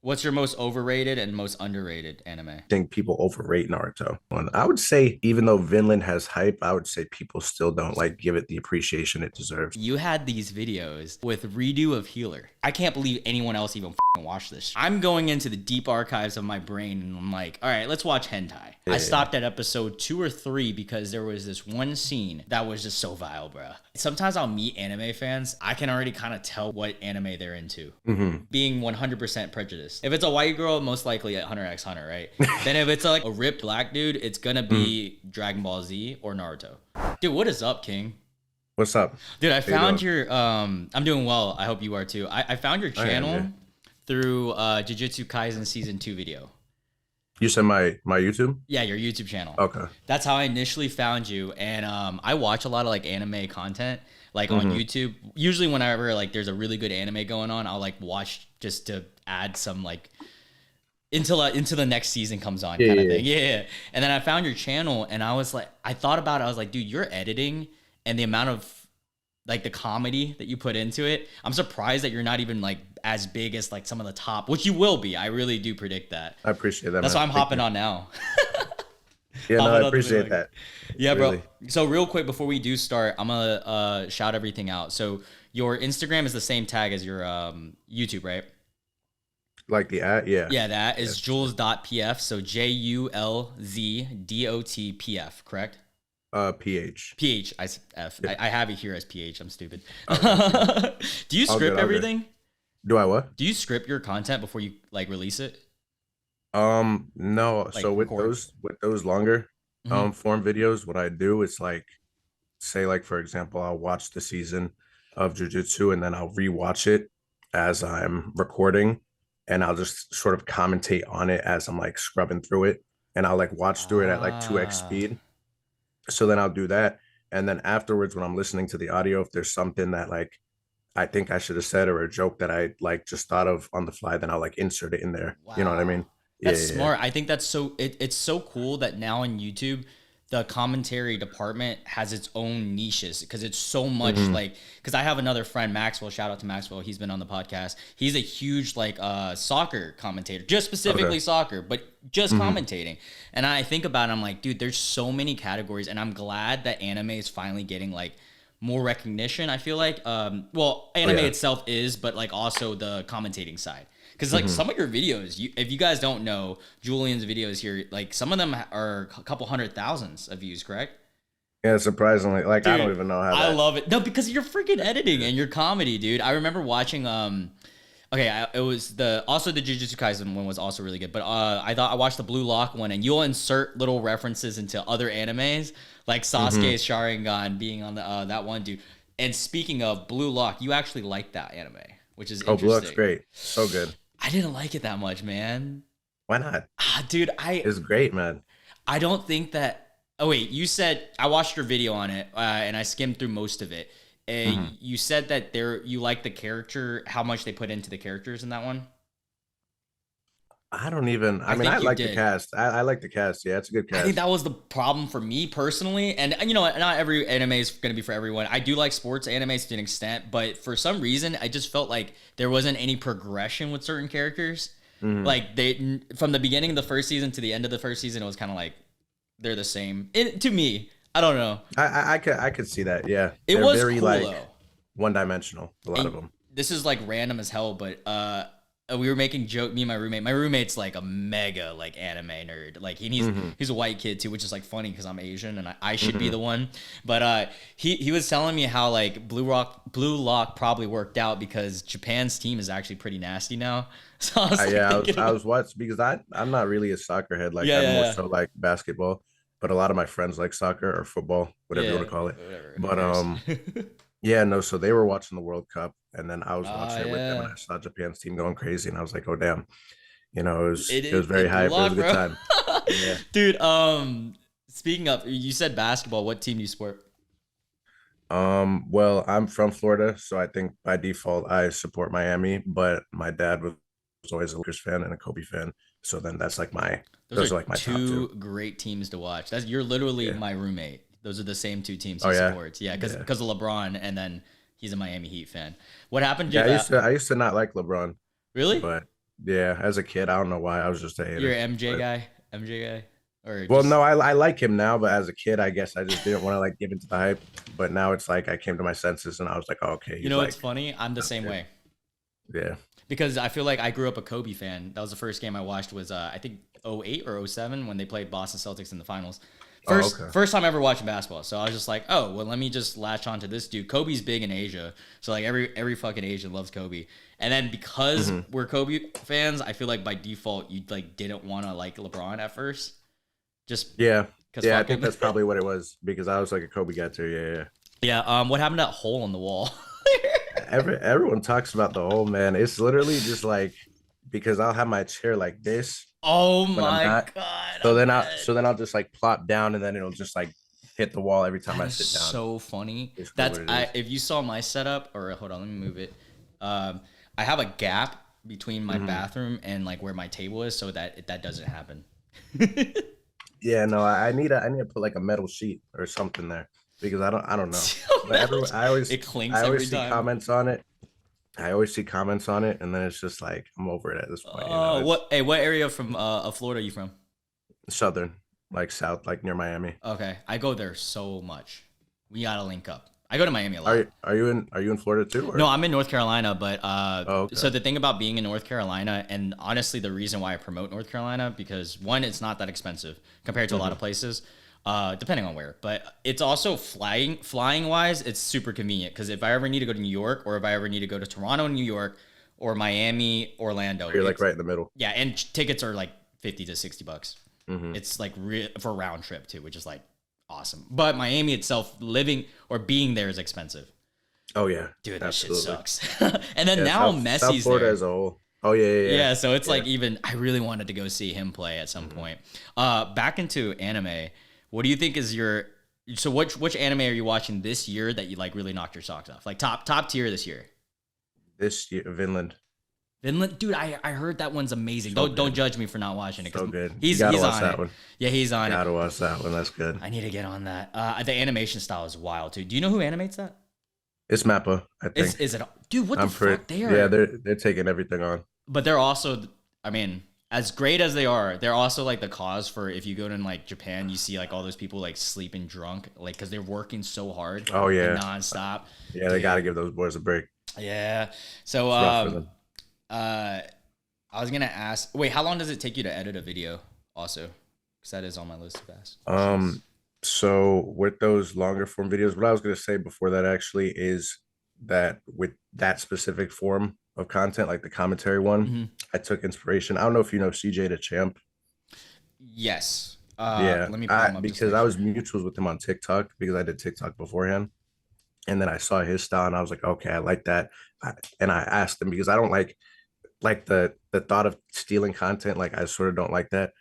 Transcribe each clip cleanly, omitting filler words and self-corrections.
What's your most overrated and most underrated anime? Think people overrate Naruto. And I would say, even though Vinland has hype, I would say people still don't like give it the appreciation it deserves. You had these videos with redo of Healer. I can't believe anyone else even watched this. I'm going into the deep archives of my brain and I'm like, all right, let's watch hentai. I stopped at episode 2 or 3 because there was this one scene that was just so vile, bro. Sometimes I'll meet anime fans. I can already kind of tell what anime they're into. Being 100% prejudiced. If it's a white girl, most likely at Hunter x Hunter, right? Then if it's like a ripped black dude, it's gonna be Dragon Ball Z or Naruto. Dude, what is up, King? What's up? Dude, I How you found doing? your I'm doing well. I hope you are too. I found your I am, channel yeah. through Jujutsu Kaisen season 2 video. You said my YouTube? Yeah, your YouTube channel. Okay. That's how I initially found you. And I watch a lot of like anime content like on YouTube. Usually whenever like there's a really good anime going on, I'll like watch just to add some like until the next season comes on Yeah, kind of yeah, thing. Yeah. And then I found your channel and I was like, I thought about it. I was like, dude, your editing and the amount of like the comedy that you put into it. I'm surprised that you're not even like as big as like some of the top, which you will be. I really do predict that. I appreciate that, That's man. why I'm Thank hopping you. on now. Yeah, no, Hopping I on the appreciate video. that. Yeah, bro. Really. So real quick before we do start, I'm gonna shout everything out. So your Instagram is the same tag as your YouTube, right? Like the ad, yeah. Yeah, that is Yes. JulzdotpH. So JulzdotpF, correct? PH. PH. I have it here as PH. I'm stupid. Okay. Do you All good, script all good. everything? Do I what? Do you script your content before you like release it? No. Like So with record? those longer Hmm. form videos, what I do is like, say like for example, I'll watch the season of Jujutsu and then I'll rewatch it as I'm recording, and I'll just sort of commentate on it as I'm like scrubbing through it, and I'll like watch through it at like 2x Ah. speed. So then I'll do that, and then afterwards when I'm listening to the audio, if there's something that like I think I should have said or a joke that I like just thought of on the fly, then I'll like insert it in there. You know what I Wow. mean? Yeah, That's yeah, yeah. smart. I think that's it's so cool that now on YouTube the commentary department has its own niches because it's so much Hmm. like because I have another friend Maxwell, shout out to Maxwell, he's been on the podcast. He's a huge like soccer commentator, just Okay. specifically soccer, but just Hmm. commentating. And I think about it, I'm like, dude, there's so many categories and I'm glad that anime is finally getting like more recognition. I feel like well, Oh anime yeah. itself is, but like also the commentating side. Because like Hmm. some of your videos, if you guys don't know Julian's videos here, like some of them are a couple hundred thousands of views, correct? Yeah, surprisingly, like I don't Dude, even know how I that. love it. No, because of your freaking editing and your comedy, dude. I remember watching okay, it was the also the Jujutsu Kaisen one was also really good, but I thought I watched the Blue Lock one, and you'll insert little references into other animes like Hmm. Sasuke's Sharingan being on the that one dude. And speaking of Blue Lock, you actually like that anime, which is Oh, Blue Lock's interesting. great. So good. I didn't like it that much, man. Why not? Dude, I It's great, man. I don't think that. Oh wait, you said I watched your video on it and I skimmed through most of it. Hmm. You said that you like the character, how much they put into the characters in that one. I don't even. I I mean, I think you like the did. cast. I like the cast. Yeah, it's a good I think cast. that was the problem for me personally, and you know what? Not every anime is going to be for everyone. I do like sports animes to an extent, but for some reason, I just felt like there wasn't any progression with certain characters. Hmm. Like they from the beginning of the first season to the end of the first season, it was kind of like they're the same. To me, I don't know. I could see that. Yeah, It they're was very cool like though. one dimensional. A lot of And them. this is like random as hell, but we were making joke. Me and my roommate. My roommate's like a mega like anime nerd. Like Hmm. he's a white kid too, which is like funny because I'm Asian and I should be Hmm. the one. But he was telling me how like Blue Lock probably worked out because Japan's team is actually pretty nasty now. So I was like Yeah, thinking I about was what because I'm not really a soccer head. Like yeah I'm more yeah so like basketball, but a lot of my friends like soccer or football, whatever you yeah want to call it. yeah whatever. Who But cares? yeah, no. So they were watching the World Cup, and then I was Ah watching it with them, and yeah. I saw Japan's team going crazy, and I was like, oh damn, it was very It Blue hype. It was Lock, a good bro. time. Yeah. Dude, speaking of, you said basketball. What team do you support? Well, I'm from Florida, so I think by default I support Miami, but my dad was always a Lakers fan and a Kobe fan. So then Those those are are like my top two. two great teams to watch. That's you're literally Yeah. my roommate. Those are the same two teams Oh he yeah. supports. Yeah, because Yeah. of LeBron, and then he's a Miami Heat fan. What happened? Yeah, To, I used to not like LeBron, really? but Yeah, as a kid, I don't know why I was just a You're hater. an MJ But guy, MJ guy, or well, just no, I like him now, but as a kid, I guess I just didn't want to like give into the hype. But now it's like I came to my senses and I was like, oh, okay, you he's know what's like, funny? I'm the same yeah, way yeah. because I feel like I grew up a Kobe fan. That was the first game I watched was I think '08 or '07 when they played Boston Celtics in the finals. Oh, First okay. first time ever watching basketball. So I was just like, oh well, let me just latch on to this dude. Kobe's big in Asia, so like every fucking Asian loves Kobe. And then because Hmm. we're Kobe fans, I feel like by default you like didn't want to like LeBron at first, just Yeah, because yeah. I fuck think him. that's probably what it was because I was like a Kobe guy too. Yeah, yeah. Yeah. What happened to that hole in the wall? Everyone talks about the whole man. It's literally just like because I'll have my chair like this Oh when I'm my not. god, So I'm then I dead. so then I'll just like plop down and then it'll just like hit the wall every time That I is sit down. so funny. Basically That's what it I is. if you saw my setup, or hold on, let me move it. I have a gap between my Hmm. bathroom and like where my table is, so that that doesn't happen. Yeah, no, I need to put like a metal sheet or something there because I don't know. But everyone It I clinks every always see time. comments on it. I always see comments on it, and then it's just like I'm over it at this point. You know, it's What? Hey, what area from of Florida are you from? southern, like south, like near Miami. Okay, I go there so much. We gotta link up. I go to Miami a Are lot. you are you in Florida too, No, or? I'm in North Carolina, but Oh, so okay. the thing about being in North Carolina, and honestly, the reason why I promote North Carolina because one, it's not that expensive compared to a lot Hmm. of places, depending on where. But it's also flying wise, it's super convenient because if I ever need to go to New York, or if I ever need to go to Toronto, New York, or Miami, Orlando, You're like it's right in the middle. yeah, and tickets are like $50 to $60. Hmm. It's like for round trip too, which is like awesome. But Miami itself, living or being there is expensive. Oh yeah, Dude, that shit absolutely. sucks. And then Yeah, now South Messi's Florida there. as a whole. Oh yeah, yeah, yeah, Yeah, so it's yeah. like even I really wanted to go see him play at some Hmm. point. Back into anime. What do you think is your so which anime are you watching this year that you like really knocked your socks off? Like top tier this year. This year, Vinland, Vinland, dude, I heard that one's amazing. so Don't good, judge me for not watching it so because good. You gotta he's watch on that it. one. Yeah, he's on it. Gotta watch that one. That's good. I need to get on that. The animation style is wild too. Do you know who animates that? It's Mappa, I think. Is it dude? What the I'm pretty. fuck? They Yeah, are, they're taking everything on. but they're also. I mean, as great as they are, they're also like the cause for if you go to like Japan, you see like all those people like sleeping drunk, like because they're working so hard, Oh like yeah, nonstop. yeah. They gotta Dude, give those boys a break. yeah. So It's rough for them. uh, I was gonna ask. Wait, how long does it take you to edit a video? Also, because that is on my list of ask questions. Um, so with those longer form videos, what I was gonna say before that actually is that with that specific form of content, like the commentary one, Hmm. I took inspiration. I don't know if you know CJ the Champ. Yes. Yeah, Let me pull I him up just to because make I was sure. mutuals with him on TikTok because I did TikTok beforehand, and then I saw his style and I was like, okay, I like that. And I asked him because I don't like the thought of stealing content. Like I sort of don't like that.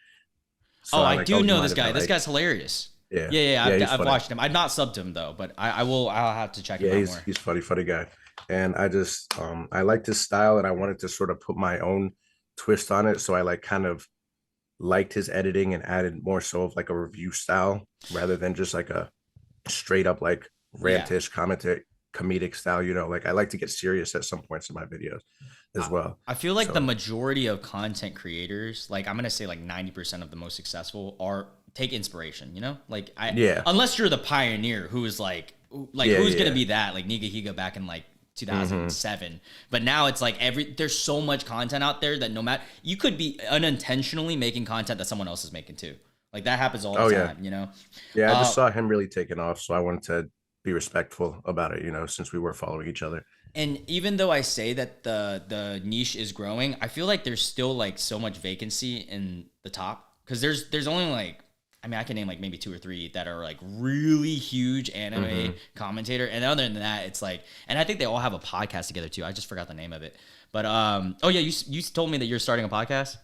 So Oh, I I like, oh, do do you know mind this if I guy. This like? guy's hilarious. Yeah, Yeah, yeah, yeah, he's I've funny. watched him. I've not subbed him though, but I will. I'll have to check him Yeah, out he's more. he's funny guy. And I just I liked his style and I wanted to sort of put my own twist on it. So I like kind of liked his editing and added more so of like a review style rather than just like a straight up like Yeah. rantish commentary comedic style, you know. Like I like to get serious at some points in my videos as I, well. I feel like the So majority of content creators, like I'm gonna say like 90% of the most successful are take inspiration, you know? Like I yeah, unless you're the pioneer who is like yeah, who's gonna yeah. be that? Like Niga Higa back in like Hmm. 2007. But now it's like there's so much content out there that no matter you could be unintentionally making content that someone else is making too. Like that happens all the Oh yeah. time, you know? Yeah, I just Uh saw him really taking off, so I wanted to be respectful about it, you know, since we were following each other. And even though I say that the niche is growing, I feel like there's still like so much vacancy in the top because there's only like I mean I can name like maybe two or three that are like really huge anime Hmm. commentator, and other than that, it's like and I think they all have a podcast together too. I just forgot the name of it, but oh yeah, you told me that you're starting a podcast.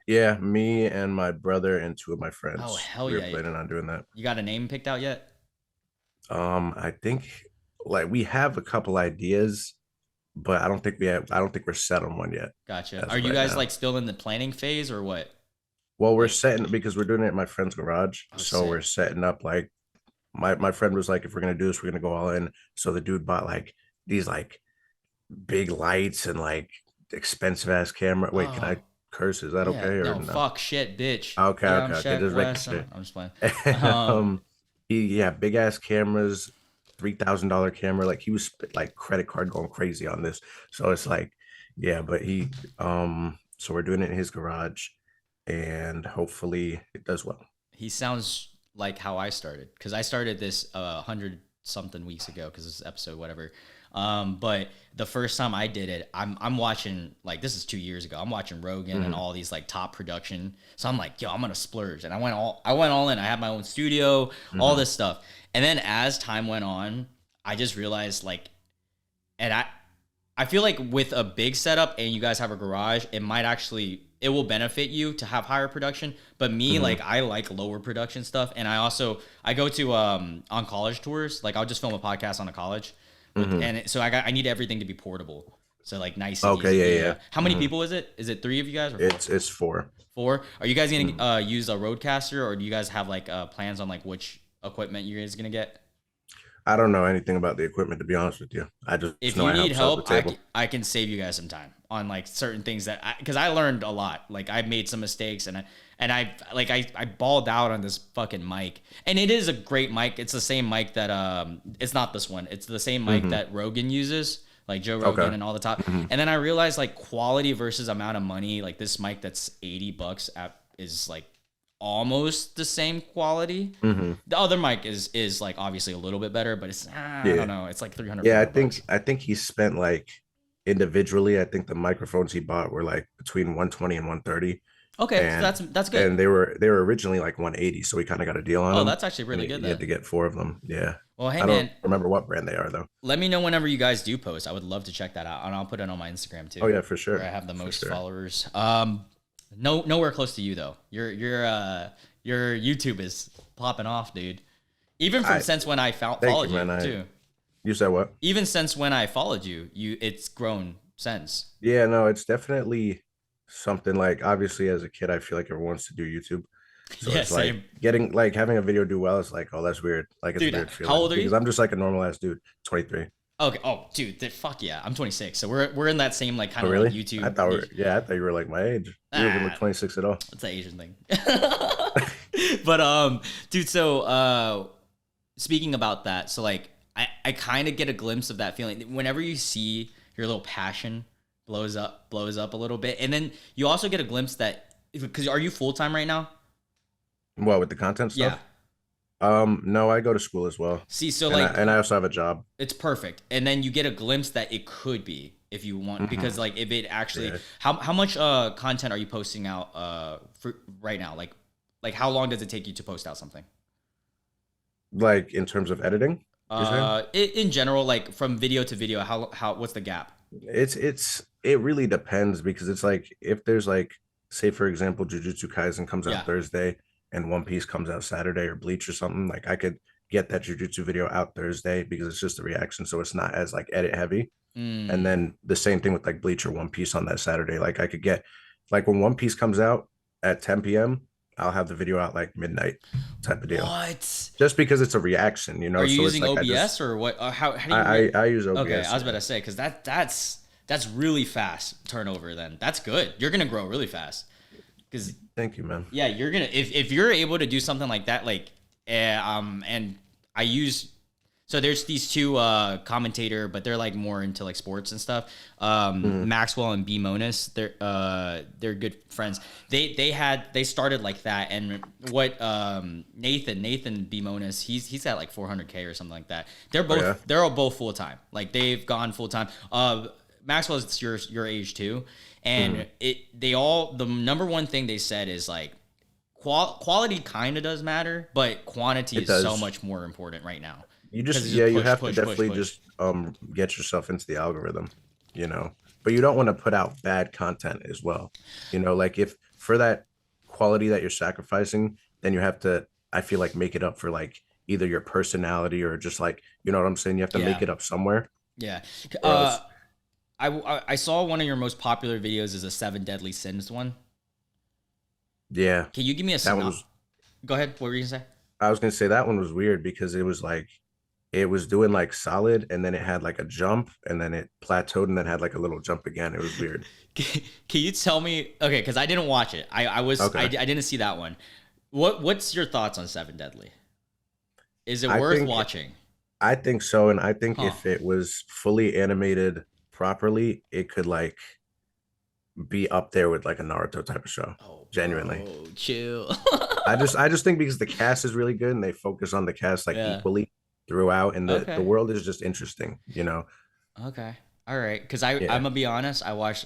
Yeah, me and my brother and two of my Oh friends, hell we were yeah, planning on doing that. you got a name picked out yet? I think like we have a couple ideas, but I don't think we're set on one yet Gotcha. as Are of you right guys now. like still in the planning phase or what? Well, we're Like setting because we're doing it at my friend's garage. oh So we're sick. setting up like my friend was like, if we're gonna do this, we're gonna go all in. So the dude bought like these like big lights and like expensive ass camera. Wait, can I Oh, curse? Is that yeah. okay or No, no? fuck, shit, bitch. Okay, Yeah, I'm okay, okay. Shaq Just making West. sure. I'm just playing. Um, um, yeah, big ass cameras, $3,000 camera. Like he was like credit card going crazy on this. So it's like, yeah, but so we're doing it in his garage, and hopefully it does well. he sounds like how I started because I started this 100 something weeks ago because this is episode whatever. But the first time I did it, I'm watching like this is 2 years ago. I'm watching Rogan and all these like top production. So I'm like, yo, I'm gonna splurge, and I went all in. I had my own studio, all Mm-hmm. this stuff, and then as time went on, I just realized like, and I feel like with a big setup and you guys have a garage, it will benefit you to have higher production. But me, Mm-hmm. like I like lower production stuff, and I go to on college tours. Like I'll just film a podcast on a college, Mm-hmm. so I need everything to be portable. So like nice and Okay, easy. yeah, Yeah, yeah. yeah. How many Mm-hmm. people is it? Is it three of you guys or four? It's four. Four. Are you guys gonna Mhm. use a roadcaster, or do you guys have like plans on like which equipment you guys gonna get? I don't know anything about the equipment to be honest with you. I just If know you I need help set up the help, table. I can save you guys some time on like certain things because I learned a lot. Like I made some mistakes I balled out on this fucking mic, and it is a great mic. It's the same mic that it's not this one. It's the same mic Mm-hmm. that Rogan uses, like Joe Okay. Rogan and all the top. Mm-hmm. And then I realized like quality versus amount of money. Like this mic that's $80 is like almost the same quality. Mm-hmm. The other mic is like obviously a little bit better, but it's I don't Yeah. know. It's like 300 Yeah, four hundred bucks. I think he spent like individually, I think the microphones he bought were like between 120 and 130. Okay, so And that's good. they were originally like 180, so we kind of got a deal on Oh, them. that's actually And really good he had then. to get four of them. Yeah. Well, hey I don't man, remember what brand they are though. let me know whenever you guys do post. I would love to check that out, and I'll put it on my Instagram Oh too, yeah, for where I sure. have the For most sure. followers. Nowhere close to you though. Your YouTube is popping off, dude. Even from I since when I Thank you, followed you man. too. You said what? Even since when I followed you, it's grown since. Yeah, no, it's definitely something like obviously as a kid, I feel like everyone wants to do YouTube. So Yeah, it's like same, getting like having a video do well is like, oh, that's weird. Like it's a dude. weird How feeling old are because you? I'm just like a normal ass dude, 23. Okay. Oh, dude. Fuck yeah. I'm 26. So we're in that same like kind Oh, of like really? YouTube niche. Yeah, I thought you were like my age. You don't even look Ah, 26 at all. it's an Asian thing. But dude. So speaking about that, so like I kind of get a glimpse of that feeling whenever you see your little passion blows up a little bit, and then you also get a glimpse that because are you full time right now? What with the content Yeah. stuff? No, I go to school as well. See, so And like I also have a job. it's perfect, and then you get a glimpse that it could be if you want Hmm. because like if it actually Yeah. how much content are you posting out for right now like how long does it take you to post out something Like in terms of editing, you're saying? in general like from video to video how what's the gap? It really depends because it's like if there's like say for example Jujutsu Kaisen comes out Yeah. Thursday and One Piece comes out Saturday or Bleach or something, like I could get that Jujutsu video out Thursday because it's just a reaction, so it's not as like edit heavy. And Mm. then the same thing with like Bleach or One Piece on that Saturday. Like I could get like when One Piece comes out at 10 p.m., I'll have the video out like midnight type of deal. What Just because it's a reaction, are you So it's using like OBS or what how do you I use okay OBS. I was about Yeah. to say because that's really fast turnover then that's good you're gonna grow really fast because Thank you, man. yeah, you're gonna if you're able to do something like that, like and I use so there's these two commentator, but they're like more into like sports and stuff. Mhm. Maxwell and B Monis, they're good friends. They started like that, and what Nathan B Monis, he's at like 400K or something like that. Yeah. They're all both full time, like they've gone full time. Maxwell's your age too, and Mhm. the number one thing they said is like quality kind of does matter, but quantity It is so does. much more important right now. You 'Cause just it's yeah, you push, have to push, push, definitely push. just get yourself into the algorithm, you know. But you don't want to put out bad content as well. Like if for that quality that you're sacrificing, then you have to I feel like make it up for like either your personality or just like, you know what I'm saying? You have to make Yeah, it up somewhere yeah. or Uh, else I saw one of your most popular videos is a Seven Deadly Sins one. yeah, Can you give me a that one synop? was Go ahead. What were you gonna say? I was gonna say that one was weird because it was like it was doing like solid, and then it had like a jump, and then it plateaued, and then had like a little jump again. It was weird. Can you tell me? Okay, because I didn't watch it. I Okay. didn't see that one. What's your thoughts on Seven Deadly? Is it I worth think watching? I think so, and I think Huh. if it was fully animated properly, it could like be up there with like a Naruto type of show. Oh, Genuinely. bro, chill. I just think because the cast is really good and they focus on the cast like Yeah. equally throughout, and the Okay. world is just interesting, you know. Okay. All right. Because I'm Yeah. gonna be honest. I watched.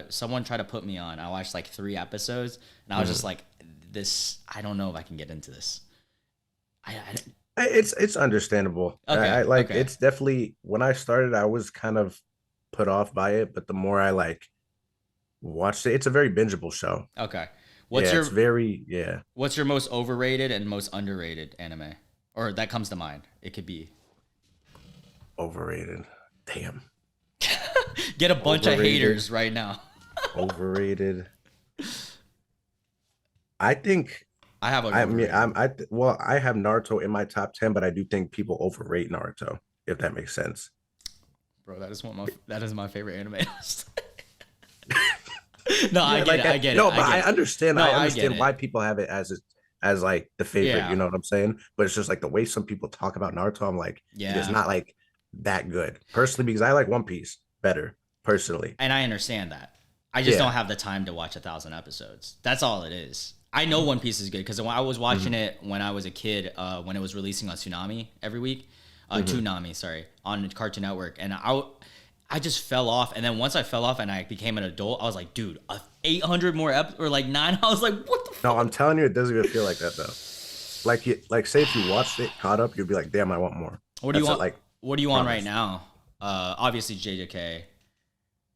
Someone tried to put me on. I watched like 3 episodes, and I was just Mhm. like, this. I don't know if I can get into this. I It's understandable. I okay. like Okay. it's definitely when I started, I was kind of put off by it, but the more I like watched it, it's a very bingeable show. Okay. What's Yeah, it's your very yeah, What's your most overrated and most underrated anime? Or that comes to mind. It could be. overrated. Damn. Get a bunch of Overrated, haters right now. overrated. I think I have an I mean overrated. well, I have Naruto in my top 10, but I do think people overrate Naruto, if that makes sense. Bro, that is my favorite anime. No, I Yeah, get it. I get it. no, I but get I it. understand. No, I I get understand why it. people have it as like the favorite. You Yeah. know what I'm saying? But it's just like the way some people talk about Naruto. I'm like, it is Yeah. not like that good personally because I like One Piece better personally. And I understand that. I just don't Yeah. have the time to watch 1,000 episodes. That's all it is. I know One Piece is good because when I was watching Hmm. it when I was a kid, when it was releasing on Tsunami every week, Hmm. Toonami, sorry, on Cartoon Network, and I just fell off. And then once I fell off and I became an adult, I was like, dude, 800 more or like nine. I was like, what the No, I'm fuck? telling you, it doesn't even feel like that though. Like say if you watched it caught up, you'd be like, damn, I want more. What do you That's it. want? Like What do you want right promise. now? Obviously JJK.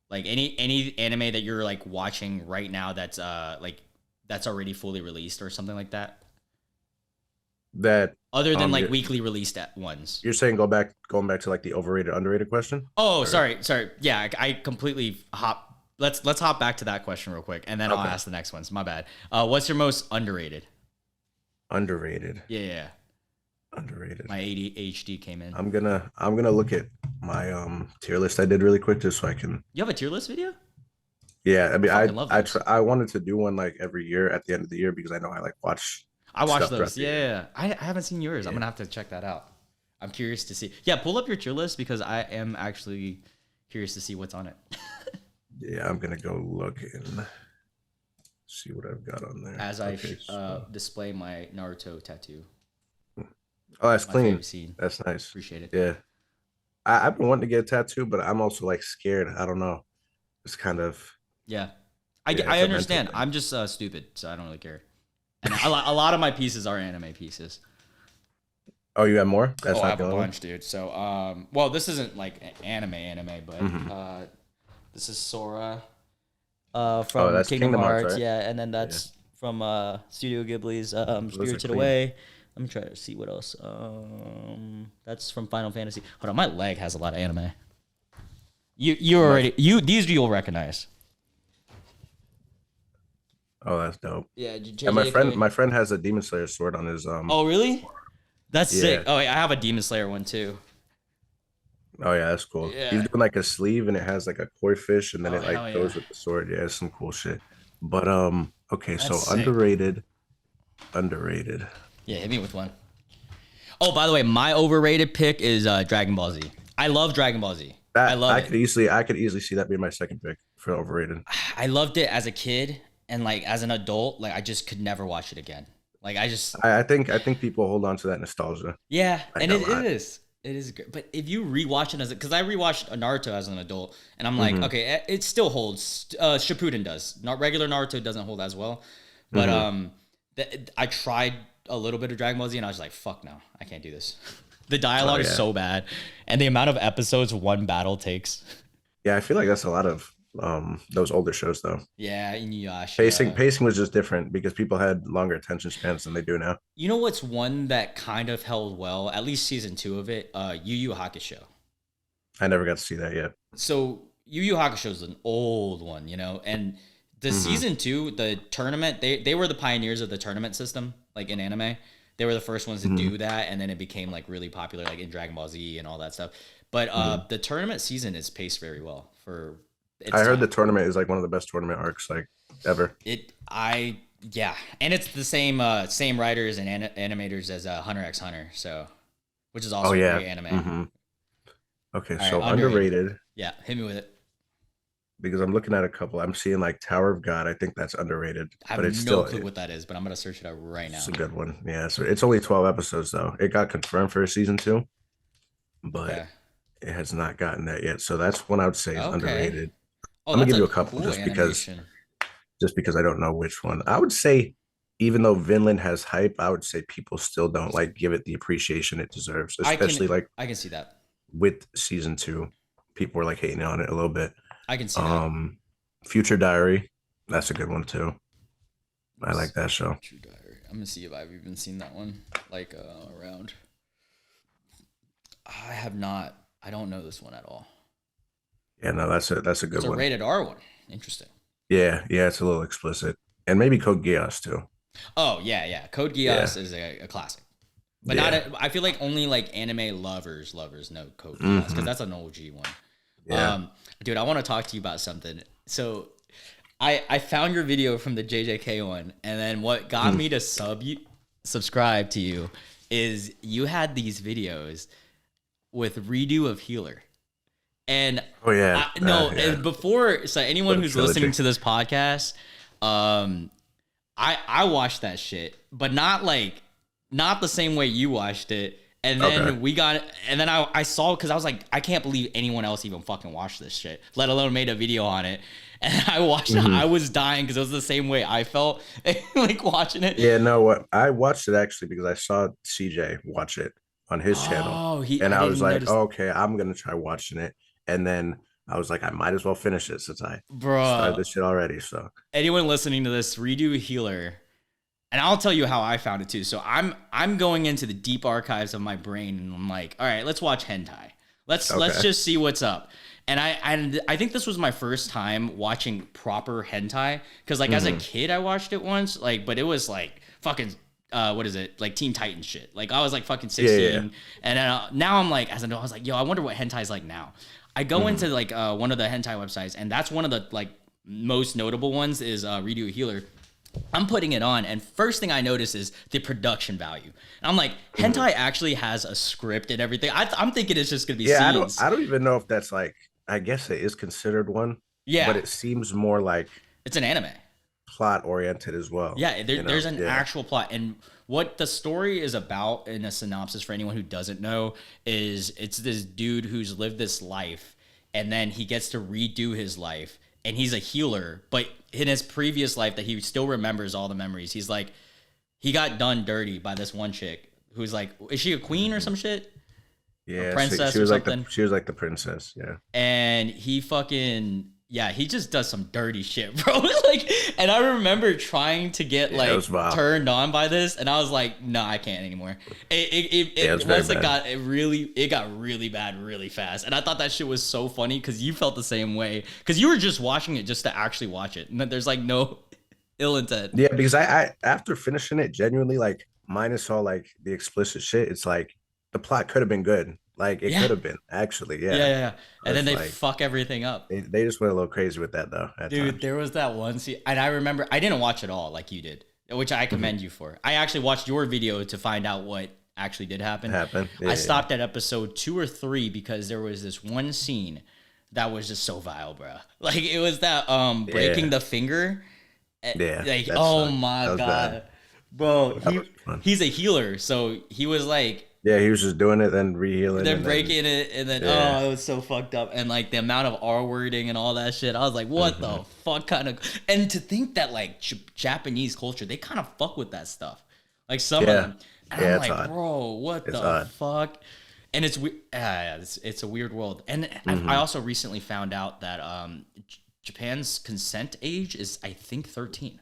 Like any anime that you're like watching right now that's like that's already fully released or something like that. That Other than like you're weekly released at ones. you're saying going back to like the overrated underrated question. Oh, Or sorry. Yeah, I completely hop. Let's hop back to that question real quick, and then I'll okay, ask the next ones. My bad. What's your most underrated? underrated, Yeah, yeah, yeah. underrated. My ADHD came in. I'm gonna look at my tier list I did really quick just so I can. You have a tier list video? Yeah, I I mean fucking love those. I wanted to do one like every year at the end of the year because I know I like watch I watched stuff throughout those. the Yeah, year. yeah, yeah. I haven't seen yours. I'm Yeah, gonna have to check that out. I'm curious to see. Yeah, pull up your tier list because I am actually curious to see what's on it. yeah, I'm gonna go look and see what I've got on there. As I Okay, so display my Naruto tattoo, oh, that's my favorite clean. scene. That's nice. Appreciate it. Yeah, I've been wanting to get a tattoo, but I'm also like scared. I don't know. It's kind of Yeah, yeah, I it's a mental understand. thing. I'm just stupid, so I don't really care. And a lot of my pieces are anime pieces. Oh, you have more? Oh, That's I not have the a only one. bunch, dude. So, well, this isn't like anime, but Hmm. this is Sora, Oh, from that's Kingdom Kingdom Hearts, Hearts, right? yeah, and then Yeah, that's from Studio Ghibli's those are Spirited clean. Away. Let me try to see what else. That's from Final Fantasy. Hold on, my leg has a lot of anime. You My already these you'll recognize. oh, that's dope. Yeah, And JJK. my friend has a Demon Slayer sword on his Oh, really? That's sick. yeah. Oh, yeah, I have a Demon Slayer one too. Oh yeah, that's cool. He's Yeah. doing like a sleeve and it has like a koi fish and then Oh, it like hell yeah. goes with the sword. Yeah, it's some cool shit. But okay, That's so sick. underrated. Yeah, hit me with one. Oh, by the way, my overrated pick is Dragon Ball Z. I love Dragon Ball Z. I That love it. I could easily see that being my second pick for overrated. I loved it as a kid, and like as an adult, like I just could never watch it again. Like I just, I think people hold on to that nostalgia yeah, like and a it lot. is. It is great. But if you rewatch it as a, because I rewatched Naruto as an adult, and I'm like, Hmm. okay, it still holds. Shippuden does. Not regular Naruto doesn't hold as well. But Hmm. I tried a little bit of Dragon Ball Z, and I was like, fuck no, I can't do this. The Oh dialogue is yeah. so bad, and the amount of episodes one battle takes. Yeah, I feel like that's a lot of those older shows though. Yeah, Inuyasha. Pacing was just different because people had longer attention spans than they do now. You know what's one that kind of held well, at least season two of it? Yu Yu Hakusho. I never got to see that yet. So Yu Yu Hakusho is an old one, and the Hmm. season two, the tournament, they were the pioneers of the tournament system, like in anime. They were the first ones to Mhm. do that, and then it became like really popular, like in Dragon Ball Z and all that stuff. But Mhm. the tournament season is paced very well for I its heard the time. tournament is like one of the best tournament arcs like ever. Yeah, and it's the same writers and animators as Hunter x Hunter, so which is Oh also a yeah. great anime. hmm Okay, All right, so underrated. underrated Yeah, hit me with it. because I'm looking at a couple. I'm seeing like Tower of God. I think that's underrated, I have but it's no still clue what that is, but I'm gonna search it out right it's now. a good one. Yeah, so it's only 12 episodes though. It got confirmed for a season 2, but Okay. it has not gotten that yet. So that's one I would say is Okay. underrated. Oh, I'm gonna that's give a you a couple cool animation. just because I don't know which one. I would say even though Vinland has hype, I would say people still don't like give it the appreciation it deserves, I can especially like I can see that. with season 2. People were like hating on it a little bit. I can see that. Um Future Diary, that's a good one too. I like that show. True Diary. I'm gonna see if I've even seen that one like around. I have not. I don't know this one at all. Yeah, no, that's a It's good a one. rated R one. Interesting. Yeah, yeah, it's a little explicit. And maybe Code Geass too. Oh yeah. Code Yeah, Geass is a classic, but not. yeah. I feel like only like anime lovers know Code Geass because hmm that's an OG one. Yeah. Dude, I want to talk to you about something. So, I found your video from the JJK one, and then what got Mm. me to subscribe to you is you had these videos with redo of Healer. And Oh yeah. no, Yeah. and before, so anyone The who's listening trilogy. to this podcast, um, I watched that shit, but not the same way you watched it. And Okay. then I saw because I was like, I can't believe anyone else even fucking watched this shit, let alone made a video on it. And I watched it, I hmm was dying because it was the same way I felt like watching it. Yeah, no, what I watched it actually because I saw CJ watch it on his channel. Oh, And I I was didn't like, notice, oh, okay, I'm gonna try watching it. And then I was like, I might as well finish it since I started bro. this shit already. So Anyone listening to this, redo Healer. And I'll tell you how I found it too. So I'm going into the deep archives of my brain and I'm like, all right, let's watch hentai. Let's okay. just see what's up. And I think this was my first time watching proper hentai because like as a hmm kid I watched it once like but it was like fucking what is it like Teen Titans shit. Like I was like fucking Yeah, yeah, 16 and now I'm like as I know I was like yo I wonder what hentai is like now. I go hmm into like one of the hentai websites and that's one of the like most notable ones is Redo a Healer. I'm putting it on, and first thing I notice is the production value. And I'm like, hmm hentai actually has a script and everything. I'm thinking it's just gonna be Yeah, I don't scenes. I don't even know if that's like I guess it is considered one, Yeah, but it seems more like it's an anime. plot oriented as well, Yeah, you know? there's an Yeah. actual plot, and what the story is about in a synopsis for anyone who doesn't know is it's this dude who's lived this life, and then he gets to redo his life, and he's a healer, but in his previous life that he still remembers all the memories. He's like, he got done dirty by this one chick who's like, is she a queen or Mhm. some shit, or Yeah, so princess or something? she was like the princess, yeah. And he fucking yeah, he just does some dirty shit, bro. Like, and I remember trying to get Yeah, it like was wild. turned on by this, and I was like, no, I can't anymore. Yeah, it was very Once it bad. got it got really bad really fast, and I thought that shit was so funny because you felt the same way because you were just watching it just to actually watch it, and that there's like no ill intent. Yeah, because I after finishing it, genuinely like minus all like the explicit shit, it's like the plot could have been good. Like it Yeah, could have been actually, yeah, yeah. yeah, yeah. And then It's they like fuck everything up. they just went a little crazy with that though at Dude, times. there was that one scene, and I remember I didn't watch it all like you did, which I Mhm. commend you for. I actually watched your video to find out what actually did happen. Happened. Yeah, I yeah. stopped at episode 2 or 3 because there was this one scene that was just so vile, bro. Like it was that breaking Yeah. the finger. Yeah, Like that oh sucked. That my was bad. god, bro. That was fun. He's a healer, so he was like Yeah, he was just doing it, then rehealing, then and then breaking it, and then yeah. oh, it was so fucked up, and like the amount of R wording and all that shit. I was like, what hmm the fuck kind of? And to think that like Japanese culture, they kind of fuck with that stuff, like some of Yeah. them. And I'm Yeah, it's like, odd. bro, what It's the odd. fuck? And it's a weird world. And I hmm also recently found out that Japan's consent age is I think 13.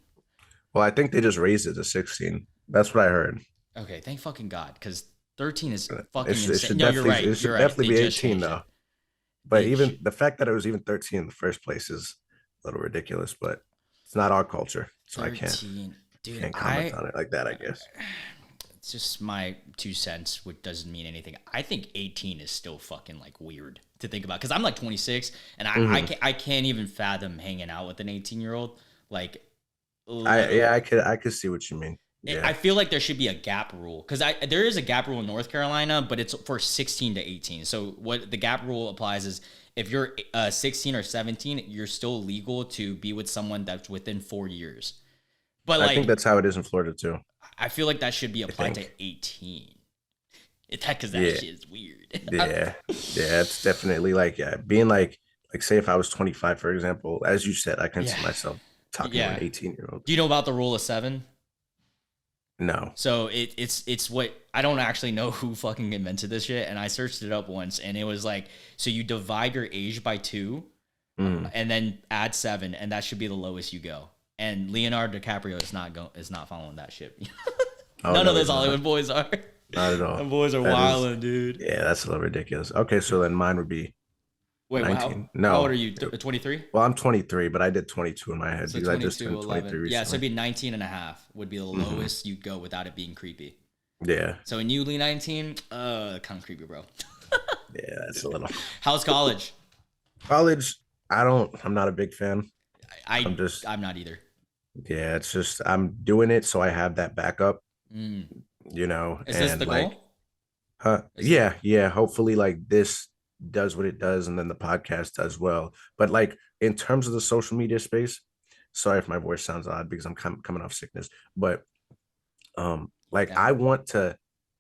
Well, I think they just raised it to 16. That's what I heard. Okay, thank fucking God, because 13 is It fucking should, insane. No, you're right. it You're should right. definitely They be just 18 changed it. though. But They even the fact that it was even 13 in the first place is a little ridiculous, but it's not our culture. So I 13. Dude, can't comment on it like that, I guess. it's just my 2 cents, which doesn't mean anything. I think 18 is still fucking like weird to think about because I'm like 26 and I can't even fathom hanging out with an 18-year-old. Like, literally. I could see what you mean. I Yeah. feel like there should be a gap rule because there is a gap rule in North Carolina, but it's for 16 to 18. So what the gap rule applies is if you're 16 or 17, you're still legal to be with someone that's within 4 years. But I think like, that's how it is in Florida too. I feel like that should be I applied to think. 18. Because that Yeah. shit is weird. Yeah. Yeah. It's definitely like, yeah, being like, say if I was 25, for example, as you said, I can Yeah. see myself talking to an Yeah. 18-year-old. Do you know about the rule of seven? No. So it's what I don't actually know who fucking invented this shit, and I searched it up once, and it was like, so you divide your age by 2, Mm. and then add 7, and that should be the lowest you go. And Leonardo DiCaprio is not following that shit. Oh, None no, of those he's not. Hollywood boys are. Not at all. Them boys are That is, wildin', dude. yeah, that's a little ridiculous. Okay, so then mine would be Wait, wow. 19. How old No. are you? 23? Well, I'm 23, but I did 22 in my head So because I just 22, turned 23 11. Yeah, so it'd recently. be 19 and a half would be the lowest you'd go without it being creepy. Yeah. So a newly 19, kind of creepy, bro. Yeah, that's a little. How's college? College, I'm not a big fan. I'm just, I'm not either. yeah, it's just, I'm doing it so I have that backup, Mm. Is this and the like, goal? Is it? yeah, yeah, hopefully like this does what it does and then the podcast does well. But like in terms of the social media space, sorry if my voice sounds odd because I'm coming off sickness, but like I Damn. want to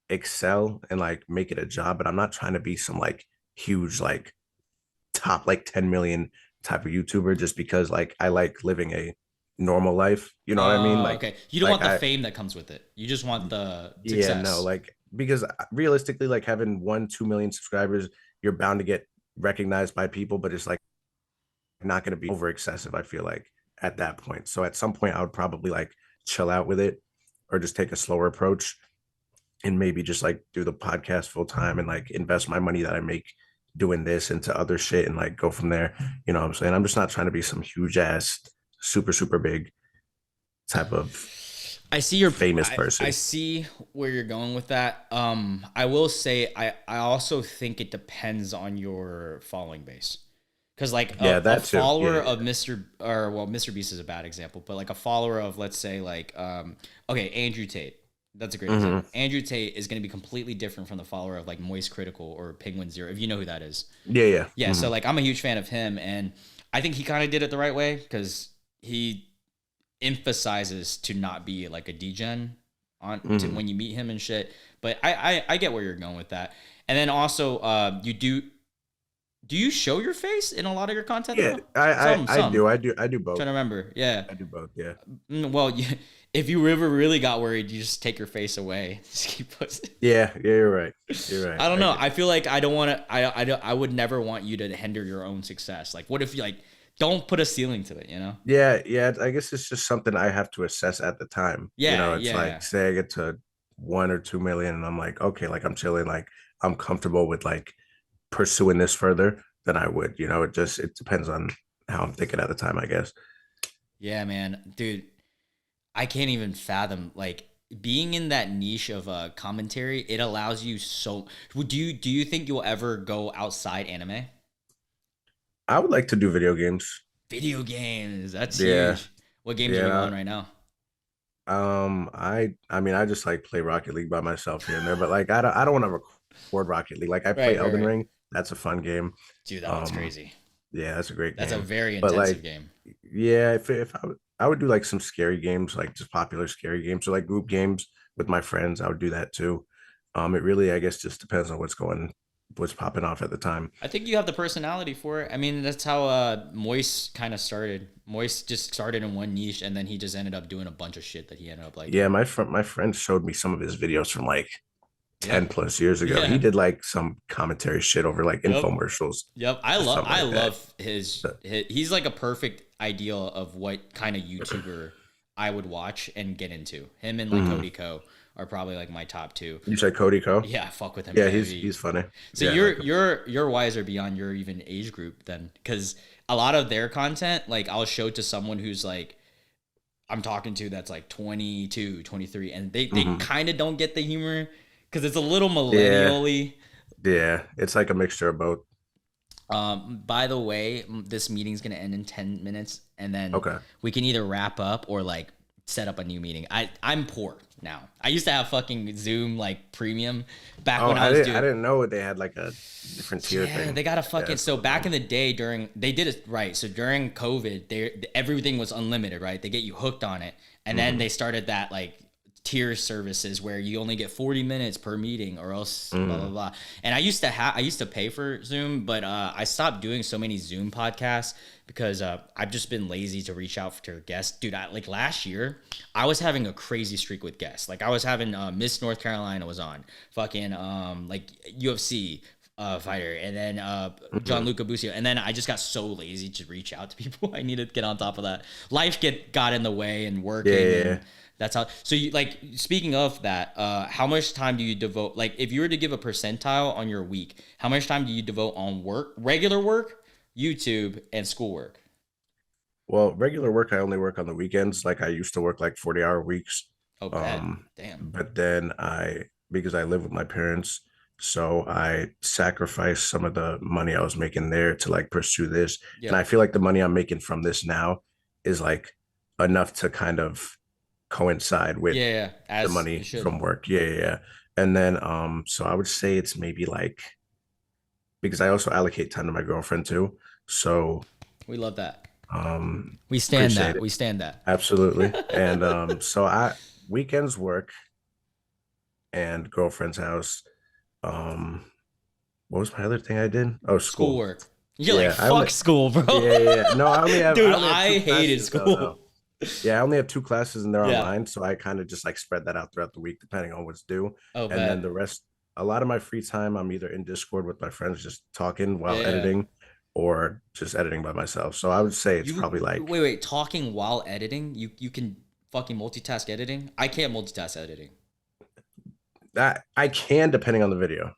excel and like make it a job, but I'm not trying to be some like huge like top like 10 million type of YouTuber just because like I like living a normal life. You know what I mean? Okay. You don't Like want the I fame that comes with it. You just want the yeah, no, success. like because realistically, like having 1, 2 million subscribers, you're bound to get recognized by people, but it's like not going to be over excessive, I feel like at that point. So at some point I would probably like chill out with it or just take a slower approach and maybe just like do the podcast full time and like invest my money that I make doing this into other shit and like go from there. You know what I'm saying? I'm just not trying to be some huge ass, super big type of I see your famous I person. see where you're going with that. I will say I also think it depends on your following base. Cause like Yeah, a that too. follower Yeah, of Mr. Beast is a bad example, but like a follower of let's say like okay, Andrew Tate. That's a great yeah. example. Andrew Tate is going to be completely different from the follower of like Moist Critical or Penguin Zero, if you know who that is. Yeah, yeah. Yeah, so like I'm a huge fan of him, and I think he kind of did it the right way because he emphasizes to not be like a degen when you meet him and shit. But I get where you're going with that, and then also you do you show your face in a lot of your content Yeah, though? I Some. do. I do both. Trying to remember, yeah. I do both. Yeah. Well, if you ever really got worried, you just take your face away. Just keep posting. Yeah, yeah, you're right. You're right. I don't know. I feel like I don't want to. I would never want you to hinder your own success. Like, what if you like don't put a ceiling to it? You know? Yeah, yeah. I guess it's just something I have to assess at the time. Yeah, It's like yeah, say I get to 1 or 2 million, and I'm like, okay, like I'm chilling, like I'm comfortable with like pursuing this further than I would. It depends on how I'm thinking at the time, I guess. yeah, man, dude. I can't even fathom like being in that niche of commentary. It allows you so. Do you think you'll ever go outside anime? I would like to do video games. Video games. That's Yeah, huge. What games are you yeah. on right now? I mean, I just like play Rocket League by myself here and there, but like I don't want to record Rocket League. Like I play Right, right, Elden right. Ring. That's a fun game. Dude, that one's Um, crazy. yeah, that's a great That's a game. very But intensive like, game. yeah, if I would do like some scary games, like just popular scary games, or like group games with my friends. I would do that too. It really, I guess, just depends on what's popping off at the time. I think you have the personality for it. I mean, that's how Moist kind of started. Moist just started in one niche, and then he just ended up doing a bunch of shit that he ended up Yeah, liking. my friend showed me some of his videos from like Yeah, 10 plus years ago. He yeah, did like some commentary shit over like yep, infomercials yep. or something I like that. love his. He's like a perfect ideal of what kind of YouTuber I would watch and get into. Him and like Mhm. Cody Co are probably like my top two. You said Cody Co? Yeah, fuck with him Yeah, he's heavy. he's funny. So Yeah, I like him. you're wiser beyond your even age group then, because a lot of their content, like I'll show to someone who's like I'm talking to that's like 22, 23, and they Hmm. kind of don't get the humor because it's a little Yeah, millennial-y. yeah. It's like a mixture of both. By the way, this meeting's gonna end in 10 minutes, and then Okay. we can either wrap up or like set up a new meeting. I'm poor now. I used to have fucking Zoom like premium back Oh, when I was I doing. didn't know they had like a different tier Yeah, thing. they got a Yeah, fucking that's so so back dumb. in the day during they did it right. So during COVID, they everything was unlimited, right? They get you hooked on it, and then Hmm. they started that like tier services where you only get 40 minutes per meeting or else blah blah blah. And I used to pay for Zoom, but I stopped doing so many Zoom podcasts because I've just been lazy to reach out to guests. Dude, like last year, I was having a crazy streak with guests. Like I was having Miss North Carolina was on, fucking like UFC fighter, and then Hmm. Gianluca Busio, and then I just got so lazy to reach out to people. I needed to get on top of that. Life got in the way and Yeah, working, yeah, and yeah. that's how. So you like speaking of that, how much time do you devote? Like, if you were to give a percentile on your week, how much time do you devote on work, regular work, YouTube, and schoolwork? Well, regular work, I only work on the weekends. Like I used to work like 40-hour weeks. Oh, bet. Um, Damn. but then because I live with my parents, so I sacrificed some of the money I was making there to like pursue this. And I Yep. feel like the money I'm making from this now is like enough to kind of coincide with Yeah, yeah, the as it money should. from work. Yeah, yeah, yeah. And then so I would say it's maybe like because I also allocate time to my girlfriend too. So We love that. um We stand appreciate that. it. We stand that. Absolutely. And so I weekends work and girlfriend's house. Um what was my other thing I did? Oh, school. Schoolwork. You're like Yeah, I fuck only school, bro. yeah, yeah, yeah. No, Dude, I only have two I hated classes though now. school. Yeah, I only have two classes and they're Yeah. online, so I kind of just like spread that out throughout the week depending on what's due. Oh, And then the bet. rest, a lot of my free time, I'm either in Discord with my friends just talking while Yeah. editing or just editing by myself. So I would say it's You probably like wait. Talking while editing, you can fucking multitask editing. I can't multitask editing. that I can depending on the video.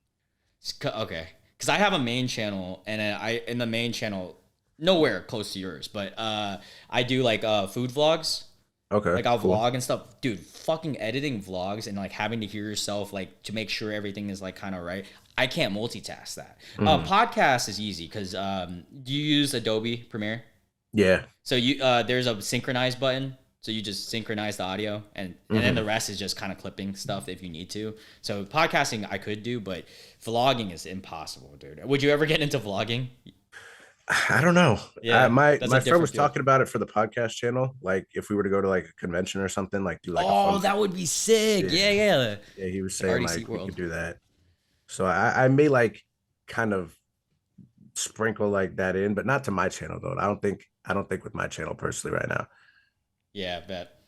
Okay, because I have a main channel, and I in the main channel, nowhere close to yours, but I do like food vlogs. Okay, Like I'll cool. vlog and stuff, dude. Fucking editing vlogs and like having to hear yourself like to make sure everything is like kind of right. I can't multitask that. Mhm. Podcast is easy because do you use Adobe Premiere? Yeah. So you there's a synchronize button. So you just synchronize the audio and then the Hmm. rest is just kind of clipping stuff if you need to. So podcasting I could do, but vlogging is impossible, dude. Would you ever get into vlogging? I don't know. Yeah, that's a My friend different was field. talking about it for the podcast channel. Like if we were to go to like a convention or something, like do like a Oh, fun. that would be sick. Yeah, Yeah, yeah. yeah. He was Like saying RDC like we World. could do that. So I may like kind of sprinkle like that in, but not to my channel though. I don't think with my channel personally right now. Yeah, I bet.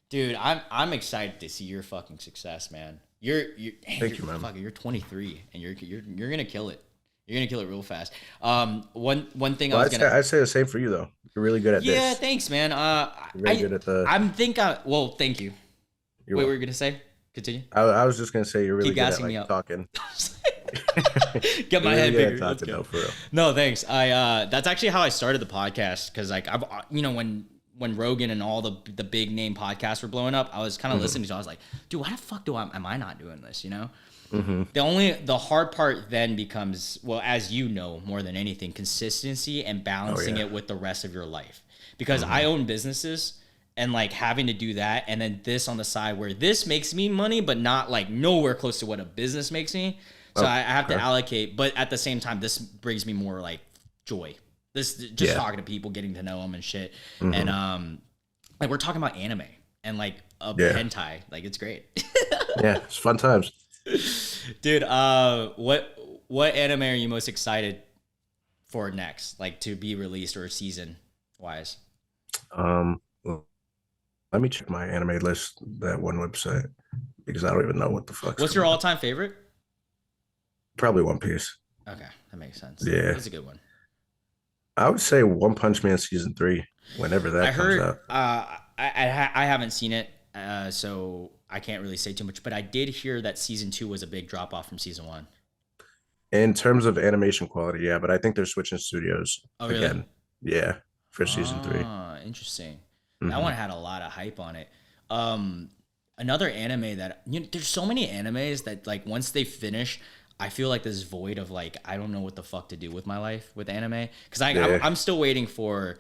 Dude, I'm excited to see your fucking success, man. You're Thank you, man. fucking you're 23 and you're gonna kill it. You're gonna kill it real fast. One thing I Well, was gonna I'd say the same for you though. You're really good at yeah, this. thanks, man. You're really good at the. I'm think I well, thank you. You're Wait, what were welcome. you gonna say? Continue. I was just gonna say you're really Keep good at gassing like me up. talking. Get You're my really head good at bigger. Let's talking go. though, for real. No, thanks. I that's actually how I started the podcast because like I've when Rogan and all the big name podcasts were blowing up, I was kind of Hmm. listening to. I was like, dude, why the fuck am I not doing this? You know. Hmm. The hard part then becomes, well, as you know more than anything, consistency and Oh balancing yeah. it with the rest of your life. Because I Hmm. own businesses and like having to do that and then this on the side where this makes me money but not like nowhere close to what a business makes me. So I have to Okay. allocate, but at the same time this brings me more like joy. This just Yeah. talking to people, getting to know them and shit. And Hmm. like we're talking about anime and like a Yeah. hentai, like it's great. Yeah. It's fun times. Dude, what anime are you most excited for next? Like to be released or season wise? Well, let me check my anime list, that one website, because I don't even know what the fuck's What's your coming up. all-time favorite? Probably One Piece. Okay, that makes sense. Yeah. That's a good one. I would say One Punch Man season three, whenever I that comes heard out. I haven't seen it, so I can't really say too much, but I did hear that season 2 was a big drop off from season 1. In terms of animation quality, yeah, but I think they're switching studios Oh, really? again. Yeah, for season three. Ah, interesting. That Hmm. one had a lot of hype on it. Um, Another anime that there's so many animes that like once they finish, I feel like this void of like I don't know what the fuck to do with my life with anime because Yeah, I'm still waiting for.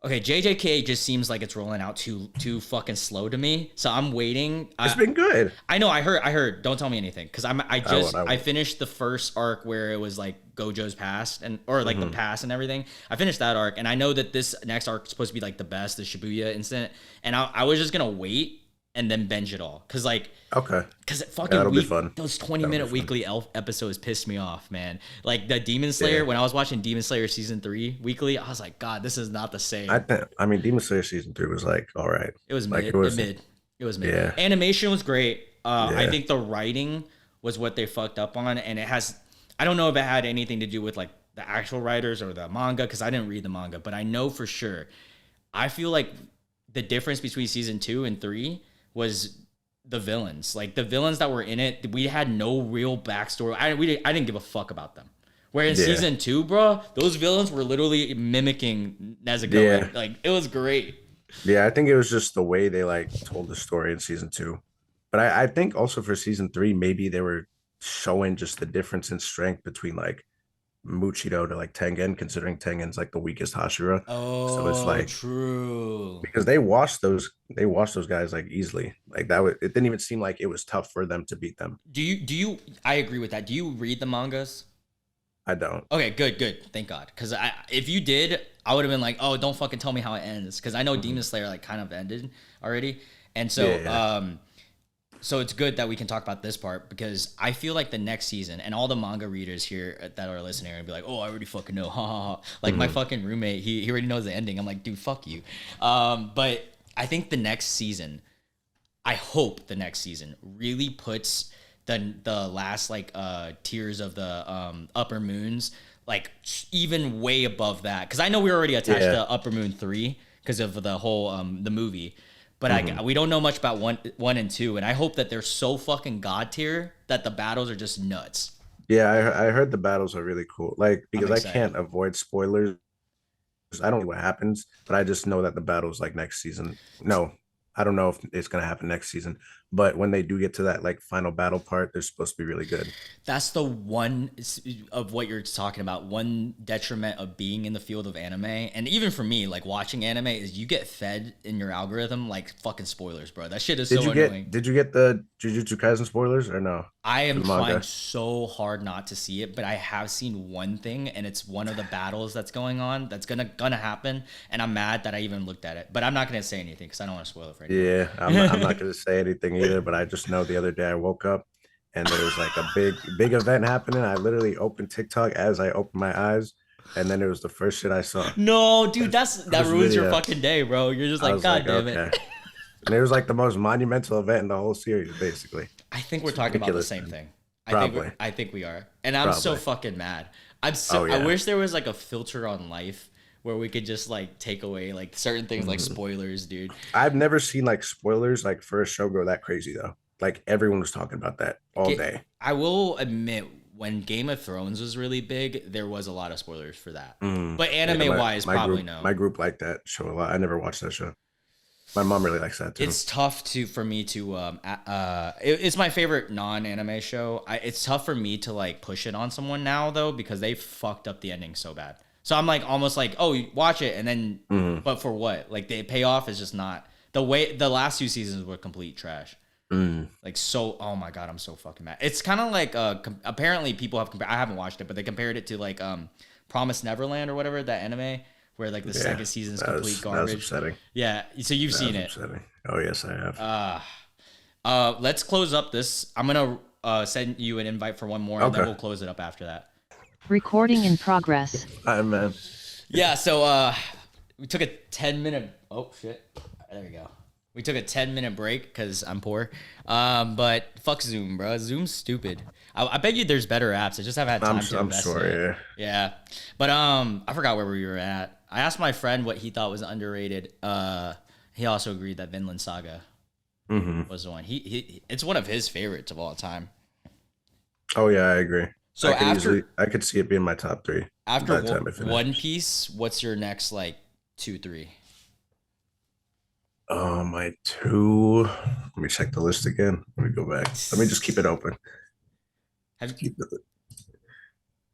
Okay, JJK just seems like it's rolling out too fucking slow to me. So I'm waiting. it's been good. I know. I heard. Don't tell me anything because I won't. I I won't. finished the first arc where it was like Gojo's past and or like the Hmm. past and everything. I finished that arc and I know that this next arc is supposed to be like the best, the Shibuya incident. And I was just gonna wait and then binge it all Okay, because it yeah, fucking that'll be fun. those 20 That'll be minute fun. weekly elf episodes pissed me off, man. Like the Demon Yeah, Slayer when I was watching Demon Slayer season 3 weekly, I was like, God, this is not the I same. think. I mean, Demon Slayer season 3 was like all right. It was Like it mid. was. It was mid. Yeah, Animation was great. I yeah, think the writing was what they fucked up on, and it has. I don't know if it had anything to do with like the actual writers or the manga because I didn't read the manga, but I know for sure. I feel like the difference between season 2 and 3 was the villains. Like the villains that were in it, we had no real backstory. I didn't give a fuck about them. Where in yeah, season 2, bro, those villains were literally mimicking Nezuko, yeah, and like it was great. yeah. I think it was just the way they like told the story in season 2. But I think also for season 3, maybe they were showing just the difference in strength between like Muchito to like Tengen, considering Tengen's like the weakest Hashira. So it's Oh, like true. because they washed those guys like easily. Like that was it didn't even seem like it was tough for them to beat them. Do you I agree with that. Do you read the mangas? I don't. Okay, good. Thank God. Cuz I if you did, I would have been like, "Oh, don't fucking tell me how it ends." Cuz I know Mhm. Demon Slayer like kind of ended already. And Yeah, so yeah. so it's good that we can talk about this part because I feel like the next season and all the manga readers here that are listening are gonna be like, "Oh, I already fucking know." Ha ha ha. Like my Mhm. fucking roommate, he already knows the ending. I'm like, "Dude, fuck you." But I think the next season I hope the next season really puts the last like tiers of the upper moons like even way above that because I know we're already attached Yeah. to Upper Moon 3 because of the whole the movie, but Mhm. we don't know much about one and two, and I hope that they're so fucking god tier that the battles are just nuts. Yeah, I heard the battles are really cool. Like I'm because I excited. can't avoid spoilers. I don't know what happens, but I just know that the battle's like next season. No, I don't know if it's gonna happen next season. But when they do get to that like final battle part, they're supposed to be really good. That's the one of what you're talking about. One detriment of being in the field of anime, and even for me, like watching anime, is you get fed in your algorithm like fucking spoilers, bro. That shit is so annoying. Did you get the Jujutsu Kaisen spoilers or no? I For am the trying manga? so hard not to see it, but I have seen one thing, and it's one of the battles that's going on that's gonna happen, and I'm mad that I even looked at it. But I'm not gonna say anything because I don't want to spoil it for anyone. Yeah, I'm not gonna say anything either, but I just know the other day I woke up and there was like a big event happening. I literally opened TikTok as I opened my eyes, and then it was the first shit I saw. No, dude, that First ruins your video. fucking day, bro. You're just I like, was like, God damn okay. it. And it was like the most monumental event in the whole series, basically. I think we're It's talking about the ridiculous, same man. thing. Probably. I think we are, and I'm so Probably. fucking mad. Oh I yeah. wish there was like a filter on life where we could just like take away like certain things like Mhm. spoilers, dude. I've never seen like spoilers like for a show go that crazy though. Like everyone was talking about that all day. I will admit when Game of Thrones was really big, there was a lot of spoilers for that. But Yeah, anime wise, probably no. my group liked that show a lot. I never watched that show. My mom really likes that too. It's tough to for me to it's my favorite non-anime show. It's tough for me to like push it on someone now though because they fucked up the ending so bad. So I'm like almost like, "Oh, you watch it," and then Mm, but for what? Like the payoff is just not the way the last two seasons were complete trash. mm. Like so, oh my god, I'm so fucking mad. It's kind of like apparently people have I haven't watched it, but they compared it to like Promise Neverland or whatever that anime where like the Yeah, second season's complete that was garbage. upsetting. Yeah, so you've That seen was it. upsetting. Oh yes, I have. Let's close up this. I'm gonna send you an invite for one more, and then Okay. we'll close it up after that. Recording in progress. Hi man. Yeah. So we took a 10-minute. Oh shit. There we go. We took a 10-minute break because I'm poor. But fuck Zoom, bro. Zoom's stupid. I bet you there's better apps. I just haven't had time to I'm invest in sure, it. yeah. Yeah. But I forgot where we were at. I asked my friend what he thought was underrated. He also agreed that Vinland Saga Hmm. was the one. He it's one of his favorites of all time. Oh yeah, I agree. So after I could see it being my top three by after the time it One finishes. Piece, what's your next like 2, 3? My two. Let me check the list again. Let me go back. Let me just keep it open. Have Keep it.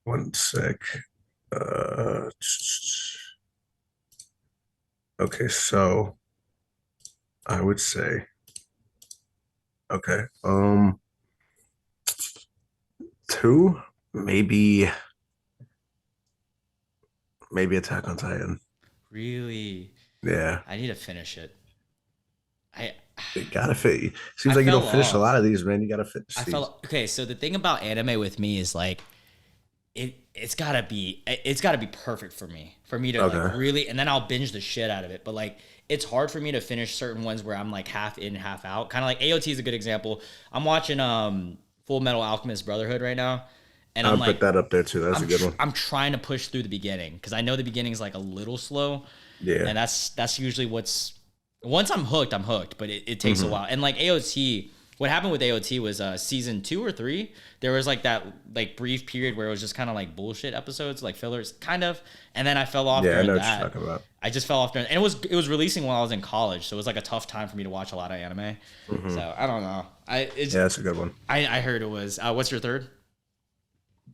One sec. Uh, okay, so I would say, okay, two, maybe, maybe Attack on Titan. really? Yeah, I need to finish it. I you gotta fit. I Seems like you don't fell finish a lot off. of these, man. You gotta finish I these. fell okay. So the thing about anime with me is like it's gotta be perfect for me to like Okay. really, and then I'll binge the shit out of it. But like it's hard for me to finish certain ones where I'm like half in, half out. Kind of like AOT is a good example. I'm watching Full Metal Alchemist Brotherhood right now, and I I'm would put like that up there too. That's a good one. I'm trying to push through the beginning because I know the beginning is like a little slow, Yeah. and that's usually what's once I'm hooked, I'm hooked. But it takes a Hmm. while. And like AOT, what happened with AOT was season 2 or 3. There was like that like brief period where it was just kind of like bullshit episodes, like fillers, kind of. And then I fell off Yeah, I during know what you're that. talking about. I just fell off during, and it was releasing while I was in college, so it was like a tough time for me to watch a lot of anime. Hmm. So I don't know. Yeah, that's a good one. I heard it was. What's your third?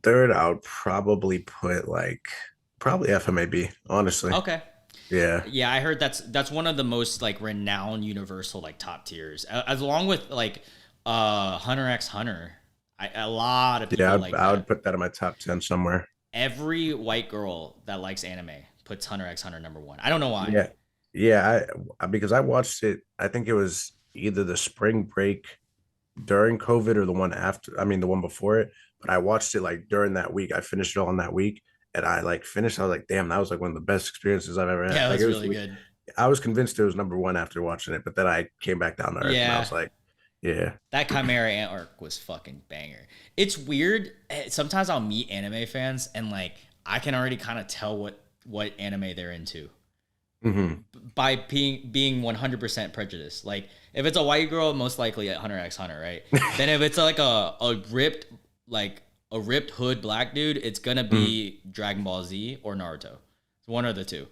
Third, I would probably put like probably FMAB, honestly. Okay. Yeah. Yeah, I heard that's one of the most like renowned universal like top tiers, as along with like Hunter x Hunter. A lot of Yeah, people like I would that. put that in my top 10 somewhere. Every white girl that likes anime puts Hunter x Hunter number one. I don't know why. Yeah. Yeah, because I watched it, I think it was either the spring break during COVID or the one after, I mean the one before it, but I watched it like during that week. I finished it all in that week and I like finished, I was like, damn, that was like one of the best experiences I've ever had. Yeah, it Like was it was really good. I was convinced it was number one after watching it, but then I came back down to earth and I Yeah, was like, yeah. that Chimera Ant arc was fucking banger. It's weird. Sometimes I'll meet anime fans and like I can already kind of tell what anime they're into Hmm. by being 100% prejudiced. Like if it's a white girl, most likely at Hunter x Hunter, right? Then if it's like like a ripped hood black dude, it's gonna Hmm. be Dragon Ball Z or Naruto. It's one of the two.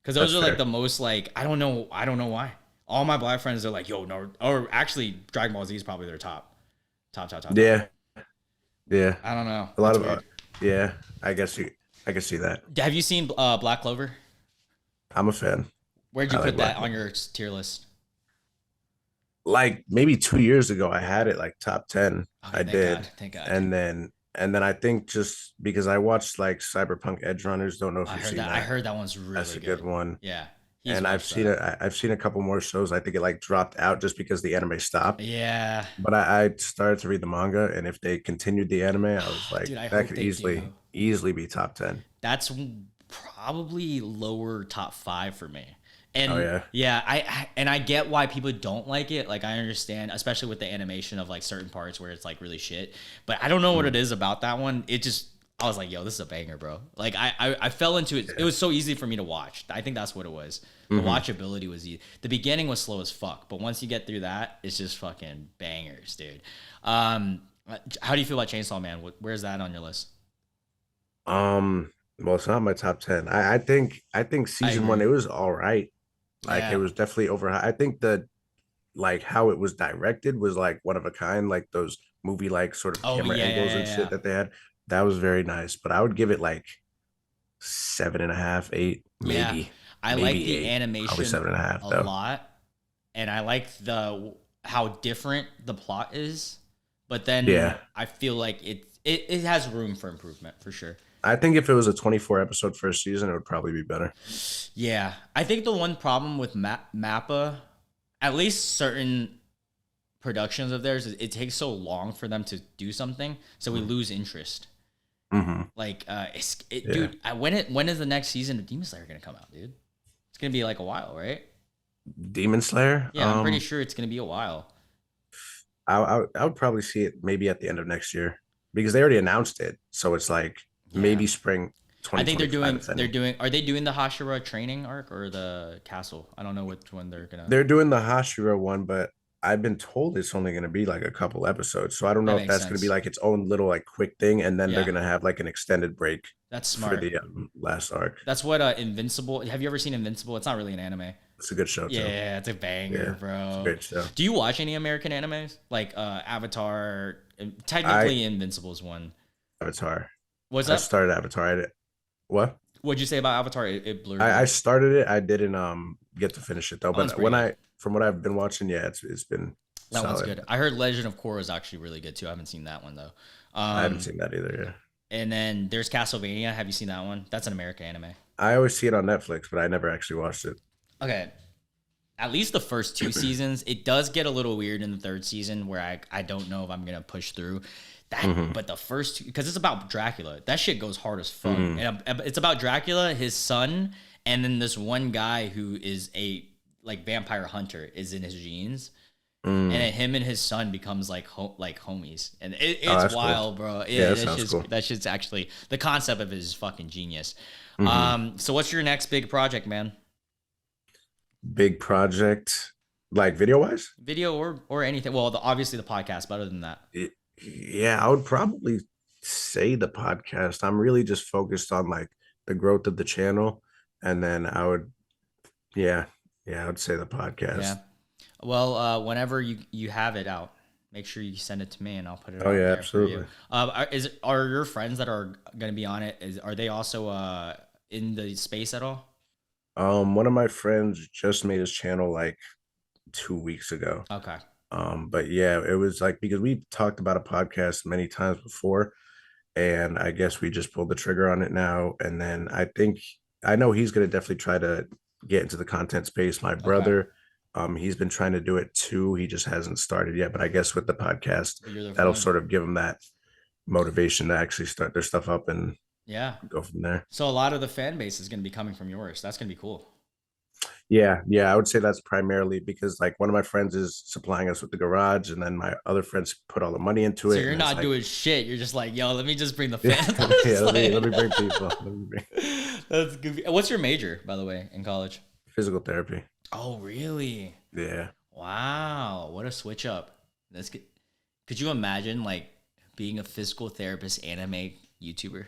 Because those That's are like fair. the most like I don't know why. All my black friends are like, yo, Naruto, or actually Dragon Ball Z is probably their top. Yeah. Yeah. I don't know. A lot It's of weird. yeah, I can see that. Have you seen Black Clover? I'm a fan. Where'd you I like put that Black on Clover. your tier list? Like maybe 2 years ago, I had it like top 10. Okay, I thank God, did, thank God. and then I think just because I watched like Cyberpunk Edge Runners, don't know if I you've heard seen that. I that. heard that one's That's really a good good. one. Yeah, he's And I've watched seen that. it. I've seen a couple more shows. I think it like dropped out just because the anime stopped. Yeah, But I started to read the manga, and if they continued the anime, I was like, dude, I that hope could they do. easily be top 10. That's probably lower top five for me. Oh And yeah. yeah, and I get why people don't like it. Like I understand, especially with the animation of like certain parts where it's like really shit. But I don't know what it Mhm. is about that one. It just I was like, yo, this is a banger, bro. Like I fell into it. It Yeah. was so easy for me to watch. I think that's what it was. The Hmm. watchability was easy. The beginning was slow as fuck, but once you get through that, it's just fucking bangers, dude. Um, how do you feel about Chainsaw Man? Where's that on your list? Well, it's not my top 10. I think I season one, agree. it was all right. Like it Yeah. was definitely over. I think the like how it was directed was like one of a kind, like those movie like sort of Oh camera yeah, yeah, angles yeah, and shit yeah. that they had. That was very nice. But I would give it like 7.5, 8, Yeah, I like maybe the 8, probably animation 7.5 a though. lot, and I like the how different the plot is. But then Yeah. I feel like it has room for improvement for sure. I think if it was a 24 episode first season, it would probably be better. Yeah, I think the one problem with Mappa, at least certain productions of theirs, is it takes so long for them to do something, so we lose interest. Hmm. Like, Yeah. dude, when is the next season of Demon Slayer gonna come out, dude? It's gonna be like a while, right? Demon Slayer. Yeah, I'm pretty sure it's gonna be a while. I would probably see it maybe at the end of next year because they already announced it. So it's like Yeah, maybe spring I think 2025, if they're any. doing. Are they doing the Hashira training arc or the castle? I don't know which one they're gonna. They're doing the Hashira one, but I've been told it's only going to be like a couple episodes. So I don't That know if makes that's going to be sense. like its own little like quick thing, and then they're Yeah, going to have like an extended break that's for smart. the last arc. That's what Invincible. Have you ever seen Invincible? It's not really an anime. It's a good show too. Yeah, it's a banger, Yeah, it's a bro. great show. Do you watch any American animes like Avatar? I Technically, Invincible's one. Avatar. What's I up? started Avatar. What? What'd you say about Avatar? It blurred I out. started it. I didn't get to finish it though. Oh, it's But pretty good. from what I've been watching, yeah, it's been That one's solid. good. I heard Legend of Korra is actually really good too. I haven't seen that one though. I haven't Um, seen that either. Yeah. and then there's Castlevania. Have you seen that one? That's an American anime. I always see it on Netflix, but I never actually watched it. Okay, at least the first two seasons. It does get a little weird in the third season where I don't know if I'm gonna push through that. But the first two, because it's about Dracula, that shit goes hard as fuck. And it's about Dracula, his son, and then this one guy who is a like vampire hunter is in his genes. And then him and his son becomes like homies, and it's that's wild, cool. bro. Yeah, that sounds cool. That shit's actually the concept of it is fucking genius. So what's your next big project, man? Big project, like video wise? Video or anything? Well, obviously the podcast, but other than that, Yeah, I would probably say the podcast. I'm really just focused on like the growth of the channel, and then yeah, I would say the podcast. yeah. Well, whenever you have it out, make sure you send it to me, and I'll put it Oh out yeah, there absolutely. for you. Are your friends that are going to be on it? Are they also in the space at all? One of my friends just made his channel like 2 weeks ago. Okay. But yeah, it was like because we've talked about a podcast many times before, and I guess we just pulled the trigger on it now. And then I know he's gonna definitely try to get into the content space. My brother, he's been trying to do it too. He just hasn't started yet. But I guess with the podcast, You're the that'll one. sort of give him that motivation to actually start their stuff up and Yeah. go from there. So a lot of the fan base is going to be coming from yours. That's going to be cool. Yeah, I would say that's primarily because like one of my friends is supplying us with the garage, and then my other friends put all the money into So it. you're and it's not like, doing shit. You're just like, yo, let me just bring the yeah, fans. let me bring people. Let me bring That's goofy. What's your major, by the way, in college? physical therapy. Oh, really? Yeah. Wow. What a switch up. That's good. Could you imagine like being a physical therapist anime YouTuber?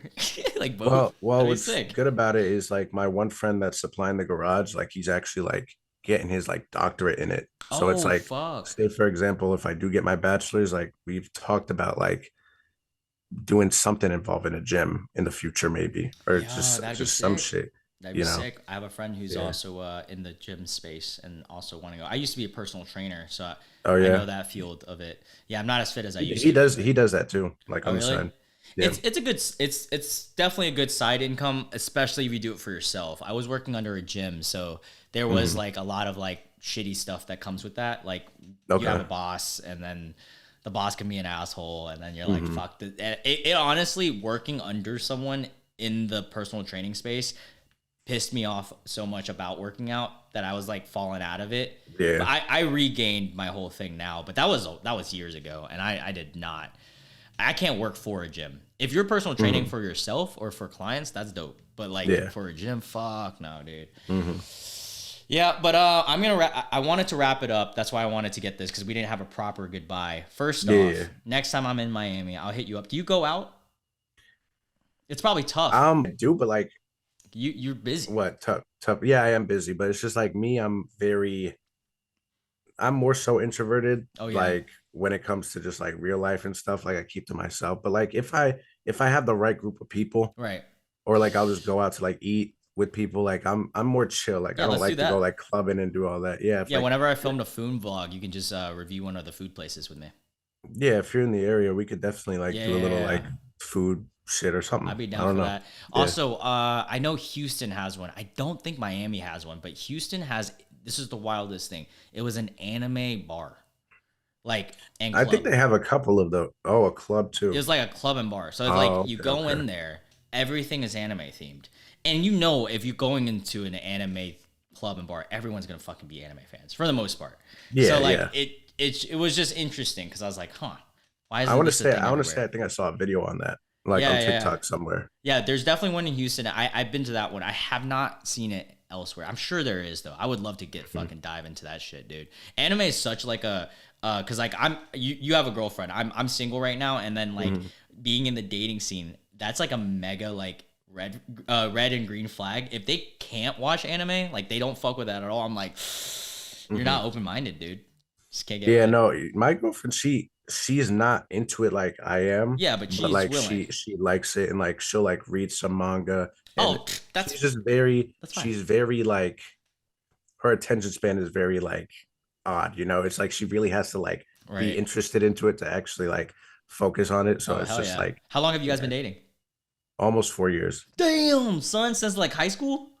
Like both. Well, That'd be what's sick. good about it is like my one friend that's supplying the garage, like he's actually like getting his like doctorate in it. So it's Oh, like, fuck. say for example, if I do get my bachelor's, like we've talked about like doing something involving a gym in the future, maybe, or Yeah, that'd be just some sick. shit. That'd be You know? sick. I have a friend who's Yeah. also in the gym space and also want to go. I used to be a personal trainer, so Oh I yeah, know that field of it. Yeah, I'm not as fit as I used he to. does that too, like Oh, on the really? side. Yeah. It's a good it's definitely a good side income, especially if you do it for yourself. I was working under a gym, so there was like a lot of like shitty stuff that comes with that. Like you have a Okay. boss, and then the boss can be an asshole, and then you're like, fuck. It honestly, working under someone in the personal training space pissed me off so much about working out that I was like falling out of it. Yeah. But I regained my whole thing now, but that was years ago, and I did not. I can't work for a gym. If you're personal training for yourself or for clients, that's dope. But like Yeah. for a gym, fuck no, dude. Yeah, but I'm gonna. I wanted to wrap it up. That's why I wanted to get this because we didn't have a proper goodbye. First off, Yeah. next time I'm in Miami, I'll hit you up. Do you go out? It's probably tough. I do, but like You're busy. what tough. Yeah, I am busy, but it's just like me. I'm more so introverted. Oh, yeah. Like when it comes to just like real life and stuff, like I keep to myself. But like if I have the right group of people, Right. or like I'll just go out to like eat with people, like I'm more chill. Like Yeah, I don't let's like do to that. go like clubbing and do all that. Yeah, Yeah. like, Whenever I filmed a food vlog, you can just review one of the food places with me. yeah, if you're in the area, we could definitely like do a little Yeah. like food shit or something. I'd be I down don't for know. that. Also, I know Houston has one. I don't think Miami has one, but Houston has. This is the wildest thing. It was an anime bar, like and I club. think they have a couple of a club too. It was like a club and bar. So it's Oh, like you okay, go in okay. there, everything is anime themed, and you know if you're going into an anime club and bar, everyone's gonna fucking be anime fans for the most part. Yeah, So like yeah. it was just interesting because I was like, huh, why is I want to this a say thing I everywhere? think I saw a video on that, like Yeah, on yeah. TikTok somewhere. Yeah, there's definitely one in Houston. I've been to that one. I have not seen it elsewhere. I'm sure there is though. I would love to get fucking dive into that shit, dude. Anime is such like a cuz like you have a girlfriend. I'm single right now, and then like being in the dating scene, that's like a mega like red and green flag, if they can't watch anime, like they don't fuck with that at all, I'm like, you're not open minded, dude. Just can't get Yeah, right. no, my girlfriend, she's not into it like I am, Yeah, but but she's like willing. she likes it and like she'll like read some manga and Oh, that's she's fine. very like her attention span is very like odd, you know. It's like she really has to like be Right. interested into it to actually like focus on it. So Oh it's hell just yeah. like How long have you guys yeah, been dating? almost 4 years. Damn, son, since like high school.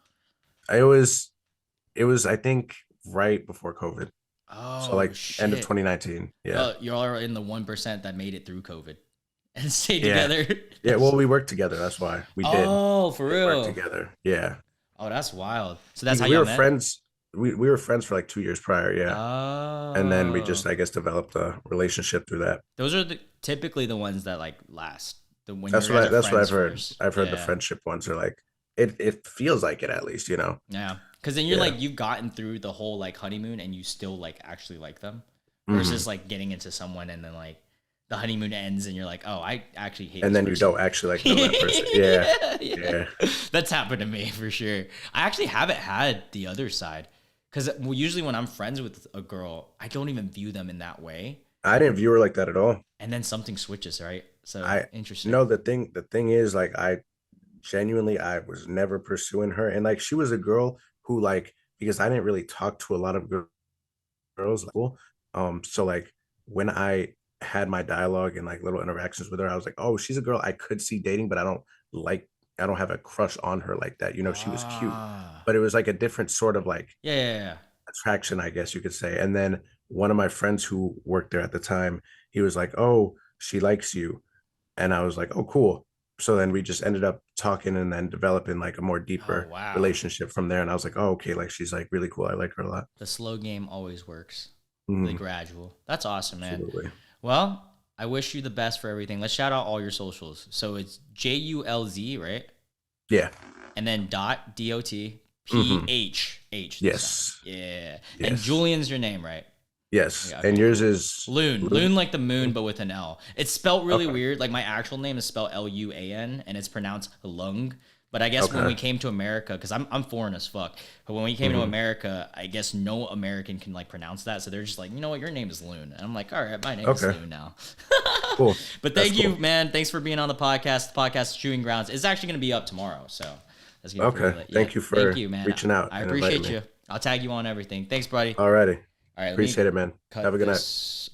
It was I think right before COVID. So Oh like end of shit. 2019. Yeah. Y'all are in the 1% that made it through COVID and stayed Yeah. together. Yeah. Well, we worked together. That's why we Oh, for did work real. together. Yeah. Oh, that's wild. So that's Because how we y'all were met? friends. We were friends for like 2 years prior. Yeah. And then we just, Oh. I guess, developed a relationship through that. Those are typically the ones that like last. The when you guys are That's what friends I've heard. first. I've heard the Yeah. friendship ones are like, it feels like it at least, you know? Yeah. Cause then you're Yeah. like you've gotten through the whole like honeymoon and you still like actually like them. Mhm. Versus like getting into someone and then like the honeymoon ends and you're like, oh, I actually hate And this then you person. don't actually like know that person. Yeah. Yeah. Yeah. That's happened to me for sure. I actually haven't had the other side. Cause usually when I'm friends with a girl, I don't even view them in that way. I didn't view her like that at all. And then something switches, right? So I interesting. no, the thing is like I was never pursuing her. And like she was a girl who like because I didn't really talk to a lot of girls like, well, so like when I had my dialogue and like little interactions with her, I was like, oh, she's a girl I could see dating, but like I don't have a crush on her like that. You know, she was cute, Ah. but it was like a different sort of like Yeah, yeah, yeah. attraction, I guess you could say. And then one of my friends who worked there at the time, he was like, oh, she likes you. And I was like, oh, cool. So then we just ended up talking and then developing like a more Oh, deeper wow. relationship from there. And I was like, oh, okay, like she's like really cool. I like her a lot. The slow game always works. The Mhm, gradual. That's awesome, man. absolutely. Well, I wish you the best for everything. Let's shout out all your socials. So it's JULZ, right? Yeah. And then dot Mhm. PHH. Yes. Yeah. And Yes. Julian's your name, right? Yes. Yeah, And okay, yours cool. is Loon. Loon like the moon, but with an L. It's spelled really Okay. weird. Like my actual name is spelled Luan and it's pronounced Lung. But I guess when we Okay. came to America, because I'm foreign as fuck, but when we came to Mhm. America, I guess no American can like pronounce that. So they're just like, you know what, your name is Loon. And I'm like, all right, my name is Okay. Loon now. Cool. But That's thank you, cool. man. Thanks for being on the podcast. The podcast Chewing Grounds is actually going to be up tomorrow. So that's going to be Okay. pretty lit. Thank Yeah. you for Thank you, man. reaching out I and inviting appreciate me. you. I'll tag you on everything. Thanks, buddy. Alrighty. All right, let me Appreciate it, man. cut Have a good night. this